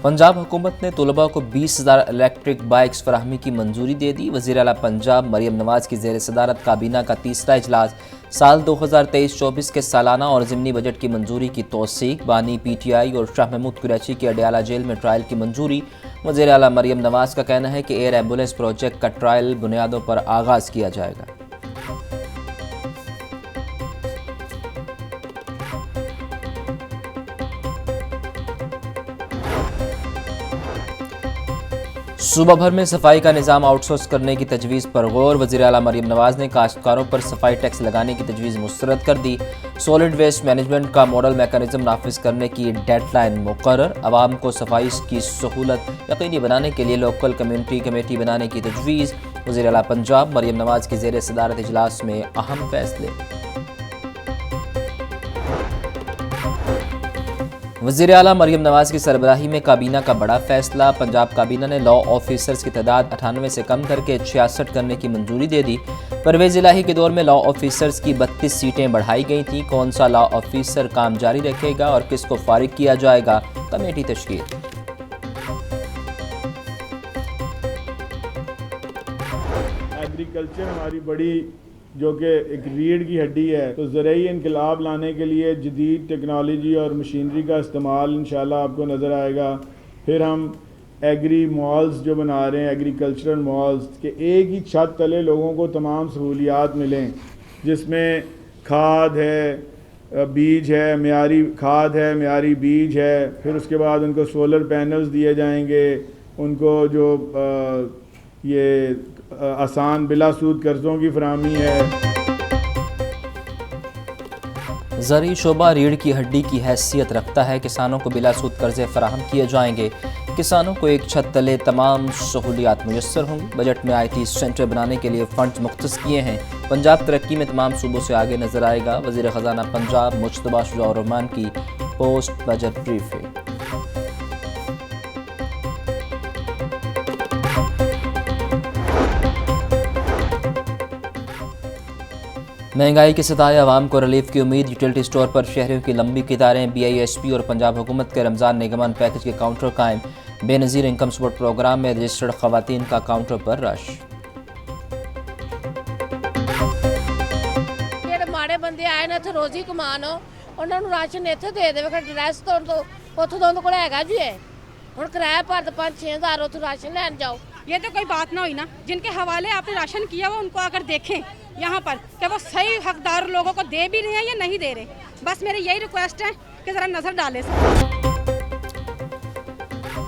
पंजाब हुकूमत ने तलबा को 20,000 इलेक्ट्रिक बाइक्स फराहमी की मंजूरी दे दी। वज़ीर आला पंजाब मरियम नवाज की ज़ेर सदारत काबीना का तीसरा इजलास साल 2023-24 के सालाना और ज़िमनी बजट की मंजूरी की तौसीक। बानी PTI और शाह महमूद कुरैशी की अडयाला जेल में ट्रायल की मंजूरी। वज़ीर आला मरियम नवाज का कहना है कि एयर एम्बुलेंस प्रोजेक्ट का ट्रायल बुनियादों पर आगाज़ किया जाएगा। सूबा भर में सफाई का निज़ाम आउटसोर्स करने की तजवीज़ पर गौर। वज़ीर आला मरियम नवाज ने काश्तकारों पर सफाई टैक्स लगाने की तजवीज़ मुस्तरद कर दी। सॉलिड वेस्ट मैनेजमेंट का मॉडल मैकेनिज्म नाफिज करने की डेडलाइन मुकर्रर। आवाम को सफाई की सहूलत यकीनी बनाने के लिए लोकल कम्यूनिटी कमेटी बनाने की तजवीज़। वज़ीर आला पंजाब मरियम नवाज की ज़ेर सदारत इजलास में अहम फैसले। वज़ीर आला मरियम नवाज की सरबराही में काबीना का बड़ा फैसला। पंजाब काबीना ने लॉ ऑफिसर्स की तादाद 98 से कम करके 66 करने की मंजूरी दे दी। परवेज़ इलाही के दौर में लॉ ऑफिसर्स की 32 सीटें बढ़ाई गई थीं। कौन सा लॉ ऑफिसर काम जारी रखेगा और किसको फारिग किया जाएगा, कमेटी तश्कील। एग्रीकल्चर हमारी बड़ी जो कि एक रीढ़ की हड्डी है, तो ज़रूरी इनकलाब लाने के लिए जदीद टेक्नोलॉजी और मशीनरी का इस्तेमाल इंशाल्लाह आपको नज़र आएगा। फिर हम एग्री मॉल्स जो बना रहे हैं, एग्रीकल्चरल मॉल्स के एक ही छत तले लोगों को तमाम सहूलियात मिलें, जिसमें खाद है, बीज है, मियारी खाद है, मियारी बीज है। फिर उसके बाद उनको सोलर पैनल्स दिए जाएंगे, उनको जो ये आसान बिलासूद कर्ज़ों की फराहमी है। ज़री शोबा रीढ़ की हड्डी की हैसियत रखता है। किसानों को बिलासूद कर्जे फराहम किए जाएंगे। किसानों को एक छत तले तमाम सहूलियात मुयस्सर होंगी। बजट में IT सेंटर बनाने के लिए फंड्स मुख्तस किए हैं। पंजाब तरक्की में तमाम सूबों से आगे नजर आएगा। वज़ीर ख़जाना पंजाब मुज्तबा शुजा रहमान की पोस्ट बजट ब्रीफिंग। महंगाई की सताए आवाम को रिलीफ की उम्मीद। यूटिलिटी स्टोर पर शहरियों की लंबी कतारें। BISP और पंजाब हुकूमत के रमज़ान निगमन पैकेज के काउंटर कायम। बेनज़ीर इनकम सपोर्ट प्रोग्राम में रजिस्टर्ड खवातीन का काउंटर पर रश। माड़े बंदे आए ने इत्थे रोजी कमान, उन्होंने राशन इत्थे दे देवे। ड्रैस तो उतों तो उन्होंने कोल हैगा जी है। हुण किराया भर 5-6 हज़ार उतों राशन लैन जाओ। ये तो कोई बात ना हुई ना। जिनके हवाले आपने राशन किया वो उनको आकर देखें यहाँ पर कि वो सही हकदार लोगों को दे भी रहे हैं या नहीं दे रहे। बस मेरी यही रिक्वेस्ट है कि ज़रा नज़र डालें।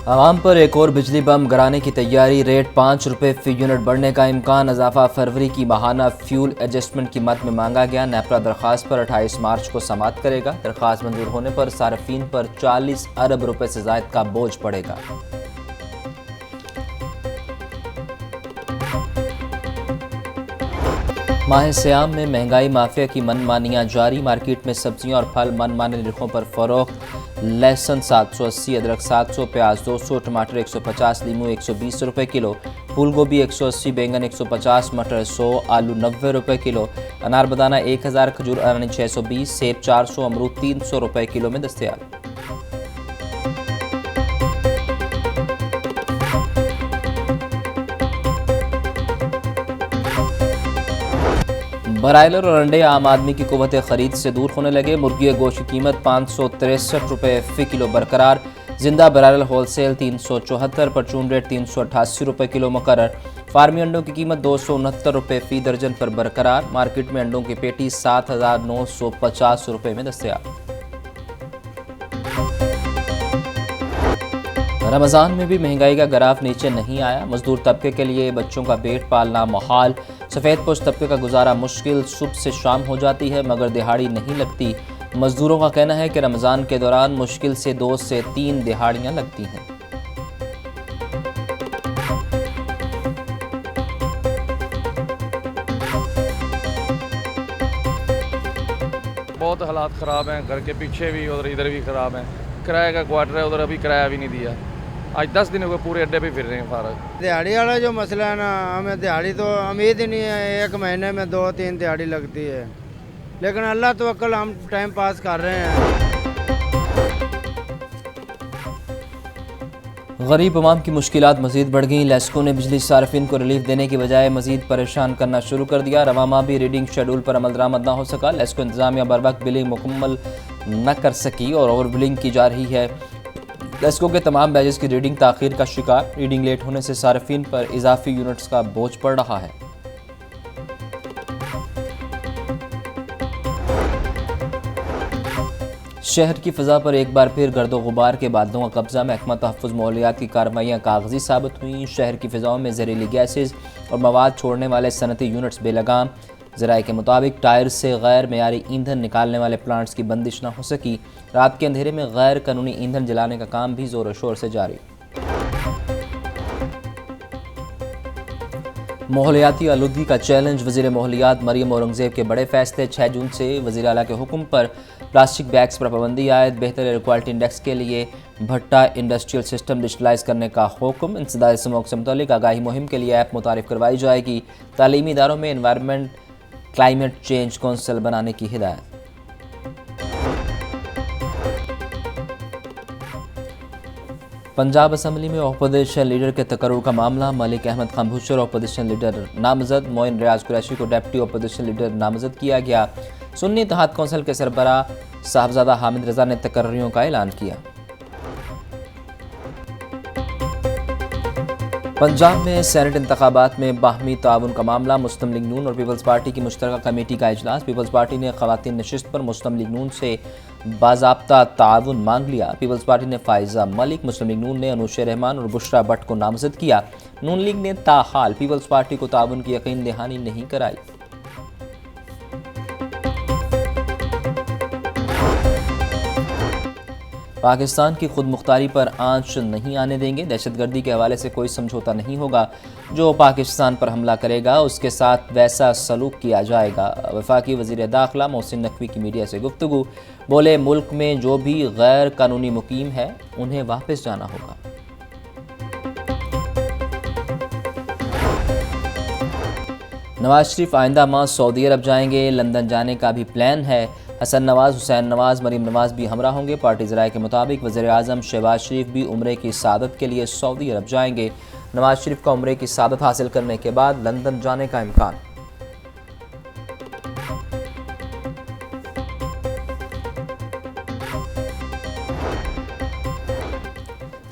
आवाम पर एक और बिजली बम गिराने की तैयारी। रेट 5 रुपये फ़ी यूनिट बढ़ने का इम्कान। इजाफा फरवरी की माहाना फ्यूल एडजस्टमेंट कीमत में मांगा गया। नेपरा दरख्वास्त पर 28 मार्च को समाअत करेगा। दरख्वास्त मंजूर होने पर सार्फिन पर 40 अरब रुपये से ज़ायद का बोझ पड़ेगा। माह सियाम में महंगाई माफिया की मनमानियाँ जारी। मार्केट में सब्जियां और फल मनमाने निरखों पर फरोख्त। लहसुन 780, अदरक 700, प्याज 200, टमाटर 150, लीमू 120 रुपये किलो, फूल गोभी 180, बैंगन 150, मटर 100, आलू 90 रुपये किलो, अनार बदाना 1000, खजूर अनानी 620, सेब 400, अमरूद 300 रुपये किलो में दस्तयाब। ब्रायलर और अंडे आम आदमी की कुव्वत खरीद से दूर होने लगे। मुर्गी गोश्त की कीमत 563 रुपये फ़ी किलो बरकरार। जिंदा ब्रायलर होलसेल 374, परचून रेट 388 रुपये किलो मुकर्रर। फार्मी अंडों की कीमत 269 रुपये फ़ी दर्जन पर बरकरार। मार्केट में अंडों की पेटी 7,950 रुपये में दस्तयाब। रमज़ान में भी महंगाई का ग्राफ नीचे नहीं आया। मजदूर तबके के लिए बच्चों का पेट पालना मुहाल। सफ़ेद पोश तबके का गुजारा मुश्किल। सुबह से शाम हो जाती है मगर दिहाड़ी नहीं लगती। मजदूरों का कहना है कि रमज़ान के दौरान मुश्किल से 2 से 3 दिहाड़ियाँ लगती हैं। बहुत हालात ख़राब हैं। घर के पीछे भी और इधर भी ख़राब हैं। किराए का क्वार्टर है, उधर अभी किराया भी नहीं दिया। आज 10 दिनों को पूरे अड्डे पे फिर रहे हैं फारग। दिहाड़ी वाला जो मसला है ना, हमें दिहाड़ी तो उम्मीद ही नहीं है। एक महीने में 2-3 दिहाड़ी लगती है, लेकिन अल्लाह तवक्कल हम टाइम पास कर रहे हैं। गरीब अवाम की मुश्किलात मज़ीद बढ़ गईं। लेस्को ने बिजली सार्फिन को रिलीफ देने की बजाय मज़ीद परेशान करना शुरू कर दिया। रवा माह भी रीडिंग शेड्यूल पर अमल दरामद न हो सका। लेस्को इंतजामिया बर वक्त बिलिंग मुकम्मल न कर सकी और ओवर बिलिंग की जा रही है। लेस्को के तमाम बैजेस की रीडिंग ताख़ीर का शिकार। रीडिंग लेट होने से सार्फिन पर इजाफी यूनिट्स का बोझ पड़ रहा है। शहर की फ़ज़ा पर एक बार फिर गर्दो गुबार के बादलों का कब्जा। महकमा तहफ़्फ़ुज़ माहौलियात की कार्रवाइयाँ कागजी साबित हुई। शहर की फ़िज़ाओं में जहरीली गैसेज और मवाद छोड़ने वाले सनती यूनिट्स बेलगाम। ज़राए के मुताबिक टायर से गैर मेयारी ईंधन निकालने वाले प्लांट्स की बंदिश न हो सकी। रात के अंधेरे में गैर कानूनी ईंधन जलाने का काम भी ज़ोर शोर से जारी। माहौलियाती आलूदगी का चैलेंज। वज़ीर माहौलियात मरियम औरंगज़ेब के बड़े फैसले। 6 जून से वज़ीर आला के हुक्म पर प्लास्टिक बैग्स पर पाबंदी आयद। बेहतर एयर क्वालिटी इंडेक्स के लिए भट्टा इंडस्ट्रियल सिस्टम डिजिटलाइज करने का हुक्म। इंसदाद स्मोक से मुतालिक आगाही मुहिम के लिए ऐप मुतारिफ करवाई जाएगी। तालीमी इदारों में एनवायरनमेंट क्लाइमेट चेंज कौंसिल बनाने की हिदायत। पंजाब असम्बली में अपोजिशन लीडर के तकर्रुर का मामला। मलिक अहमद खान भुच्चर अपोजिशन लीडर नामजद। मोइन रियाज कुरैशी को डिप्टी अपोजिशन लीडर नामजद किया गया। सुन्नी इत्तेहाद कौंसिल के सरबरा साहबजादा हामिद रजा ने तकर्रियों का ऐलान किया। पंजाब में सेनेट इंतखाबात में बाहमी ताउन का मामला। मुस्लिम लीग नून और पीपल्स पार्टी की मुश्तरका कमेटी का इजलास। पीपल्स पार्टी ने ख़वातीन नशिस्त पर मुस्लिम लीग नून से बाज़ाब्ता ताउन मांग लिया। पीपल्स पार्टी ने फ़ायज़ा मलिक, मुस्लिम लीग नून ने अनुशे रहमान और बुशरा भट्ट को नामज़द किया। नून लीग ने ताहाल पीपल्स पार्टी को ताउन की यकीन दहानी नहीं कराई। पाकिस्तान की खुद मुख्तारी पर आंच नहीं आने देंगे। दहशतगर्दी के हवाले से कोई समझौता नहीं होगा। जो पाकिस्तान पर हमला करेगा उसके साथ वैसा सलूक किया जाएगा। वफाकी वज़ीर दाखिला मोहसिन नकवी की मीडिया से गुफ्तगू। बोले, मुल्क में जो भी गैर कानूनी मुकीम है उन्हें वापस जाना होगा। नवाज शरीफ आइंदा माह सऊदी अरब जाएंगे। लंदन जाने का भी प्लान है। हसन नवाज, हुसैन नवाज, मरीम नवाज भी हमरा होंगे। पार्टी ज़राए के मुताबिक वज़ीर आज़म शहबाज शरीफ भी उम्रे की सादत के लिए सऊदी अरब जाएंगे। नवाज शरीफ का उम्रे की सादत हासिल करने के बाद लंदन जाने का इम्कान।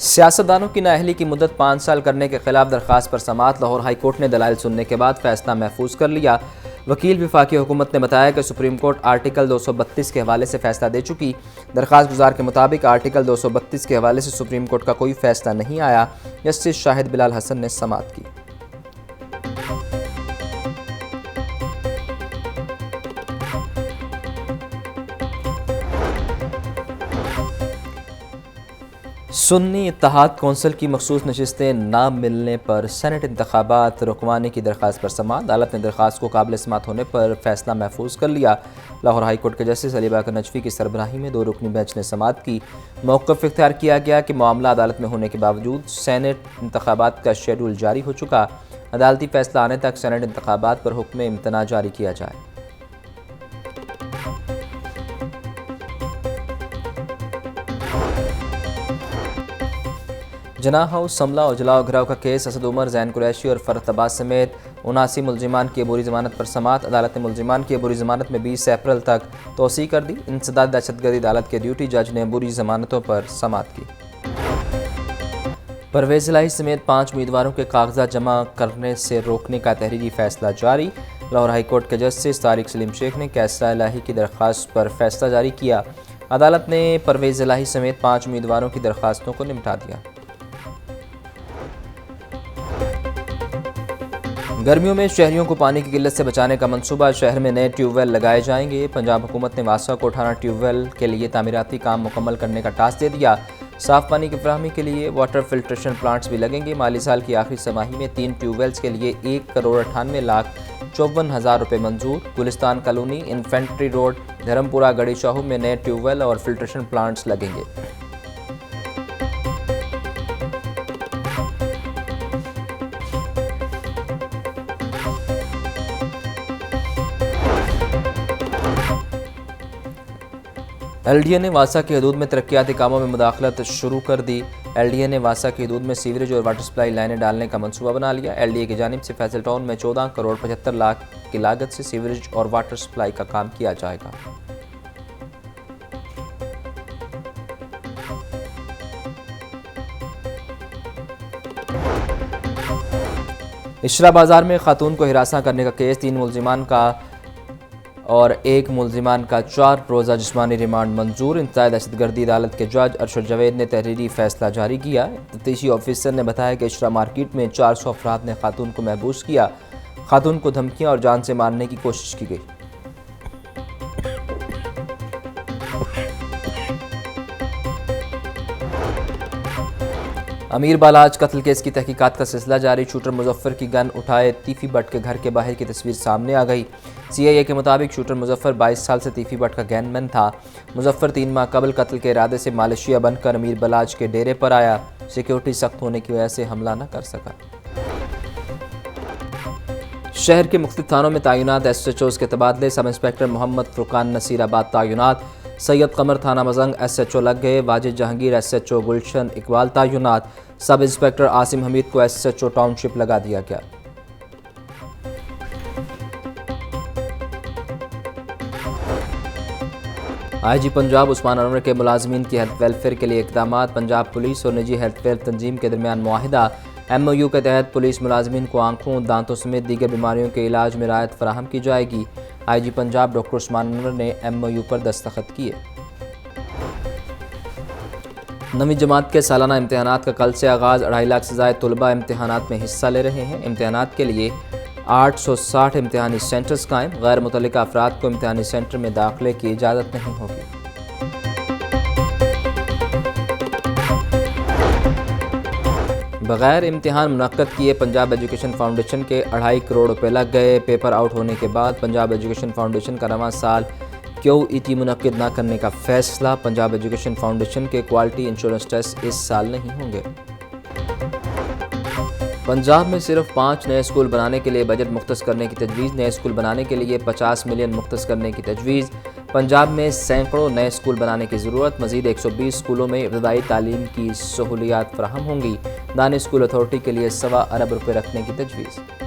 सियासतदानों की नाअहली की मुद्दत 5 साल करने के खिलाफ दरख्वास्त पर समाअत। लाहौर हाई कोर्ट ने दलाइल सुनने के बाद फैसला महफूज कर लिया। वकील वफाकी हुकूमत ने बताया कि सुप्रीम कोर्ट आर्टिकल 232 के हवाले से फैसला दे चुकी। दरख्वास्त गुजार के मुताबिक आर्टिकल 232 के हवाले से सुप्रीम कोर्ट का कोई फैसला नहीं आया। जस्टिस शाहिद बिलाल हसन ने समाअत की। सुन्नी इत्तेहाद कौंसिल की मखसूस नशिस्तें ना मिलने पर सेनेट इंतखाबात रुकवाने की दरख्वास्त पर समाअत। अदालत ने दरख्वास्त को काबिल समाअत होने पर फैसला महफूज कर लिया। लाहौर हाई कोर्ट के जस्टिस अली बाकर नजफी की सरबराही में 2 रुकनी बेंच ने समाअत की। मौक़िफ़ इख्तियार किया गया कि मामला अदालत में होने के बावजूद सेनेट इंतखाबात का शेड्यूल जारी हो चुका। अदालती फैसला आने तक सेनेट इंतखाबात पर हुक्म इम्तना जारी किया जाए। जना हाउस हमला और जलाओ घिराव का केस। असद उमर, जैन कुरैशी और फरत अब्बास समेत 79 मुलजिमान की अबूरी ज़मानत पर समाअत। अदालत ने मुलजिमान की अबूरी ज़मानत में 20 अप्रैल तक तोसी कर दी। इंसदाद दहशतगर्दी अदालत के ड्यूटी जज ने अबूरी ज़मानतों पर समाअत की। परवेज़ इलाही समेत 5 उम्मीदवारों के कागजात जमा करने से रोकने का तहरीरी फैसला जारी। लाहौर हाई कोर्ट के जस्टिस तारिक सलीम शेख ने कैसरा इलाही की दरख्वास्त पर फैसला जारी किया। अदालत ने परवेज़ इलाही समेत 5 उम्मीदवारों की दरख्वास्तों को निपटा दिया। गर्मियों में शहरियों को पानी की किल्लत से बचाने का मंसूबा। शहर में नए ट्यूबवेल लगाए जाएंगे। पंजाब हुकूमत ने वासा को 18 ट्यूबवेल के लिए तामीराती काम मुकम्मल करने का टास्क दे दिया। साफ़ पानी की फराहमी के लिए वाटर फिल्ट्रेशन प्लांट्स भी लगेंगे। माली साल की आखिरी समाही में 3 ट्यूबवेल्स के लिए 1,98,54,000 रुपये मंजूर। Gulistan colony, infantry road, Dharampura, गड़ी शाहू में नए ट्यूबवेल और फिल्ट्रेशन प्लांट्स लगेंगे। LDA ने वासा की हदूद में तरक्याती कामों में मुदाखलत शुरू कर दी। LDA ने वासा की हदूद में सीवरेज और वाटर सप्लाई लाइनें डालने का मंसूबा बना लिया। LDA की जानिब से फैसल टाउन में 14 करोड़ 75 लाख की लागत से सीवरेज और वाटर सप्लाई का काम किया जाएगा। इशरा बाजार में खातून को हिरासा करने का केस, 3 मुलजिमान का और 1 मुलजिमान का 4 रोज़ा जिस्मानी रिमांड मंजूर। इंतज़ामी दहशतगर्दी अदालत के जज अरशद जावेद ने तहरीरी फैसला जारी किया। तफ्तीशी ऑफिसर ने बताया कि इशरा मार्केट में 400 अफराद ने खातून को महबूस किया। खातून को धमकियां और जान से मारने की कोशिश की गई। अमीर बालाज कत्ल केस की तहकीकात का सिलसिला जारी। शूटर मुजफ्फर की गन उठाए तीफी भट्ट के घर के बाहर की तस्वीर सामने आ गई। CIA के मुताबिक शूटर मुजफ्फर 22 साल से तीफी भट्ट का गैंगमैन था। मुजफ्फर 3 माह कबल कत्ल के इरादे से मलेशिया बनकर अमीर बालाज के डेरे पर आया। सिक्योरिटी सख्त होने की वजह से हमला न कर सका। शहर के मुख्तलिफ थानों में तैनात SHOs के तबादले। सब इंस्पेक्टर मोहम्मद फुरकान नसीराबाद तैनात। सैयद कमर थाना मजंग SHO लग गए। वाजिद जहांगीर SHO गुलशन इकबाल तैनात। सब इंस्पेक्टर आसिम हमीद को SHO टाउनशिप लगा दिया गया। IG पंजाब उस्मान अनवर के मुलाजमीन की हेल्थ वेलफेयर के लिए इकदाम। पंजाब पुलिस और निजी हेल्थ वेयर तंजीम के दरमियान मुआहिदा। MOU के तहत पुलिस मुलाजमीन को आंखों, दांतों समेत दीगर बीमारियों के इलाज में राहत फराहम की जाएगी। IG पंजाब डॉक्टर उस्मान अनवर ने MOU पर दस्तखत किए। 9वीं जमात के सालाना इम्तहानात का कल से आगाज़। 2.5 लाख से ज़ायद तलबा इम्तहानात में हिस्सा ले रहे हैं। इम्तहानात के लिए 860 इम्तहानी सेंटर्स कायम। गैर मुतल्लिका अफराद को इम्तहानी सेंटर में दाखिले की इजाज़त नहीं होगी। बगैर इम्तिहान मुनक्कद किए पंजाब एजुकेशन फाउंडेशन के 2.5 करोड़ रुपए लग गए। पेपर आउट होने के बाद पंजाब एजुकेशन फाउंडेशन का रवां साल QET मुनक्किद न करने का फैसला। पंजाब एजुकेशन फाउंडेशन के क्वालिटी इंश्योरेंस टेस्ट इस साल नहीं होंगे। पंजाब में सिर्फ 5 नए स्कूल बनाने के लिए बजट मुख्तस करने की तजवीज़। नए स्कूल बनाने के लिए 50 मिलियन मुख्तस करने की तजवीज़। पंजाब में सैकड़ों नए स्कूल बनाने की ज़रूरत। मज़ीद 120 स्कूलों में इब्तदाई तालीम की सहूलियात फराहम होंगी। दानिश स्कूल अथॉरिटी के लिए 1.25 अरब रुपये रखने की तजवीज़।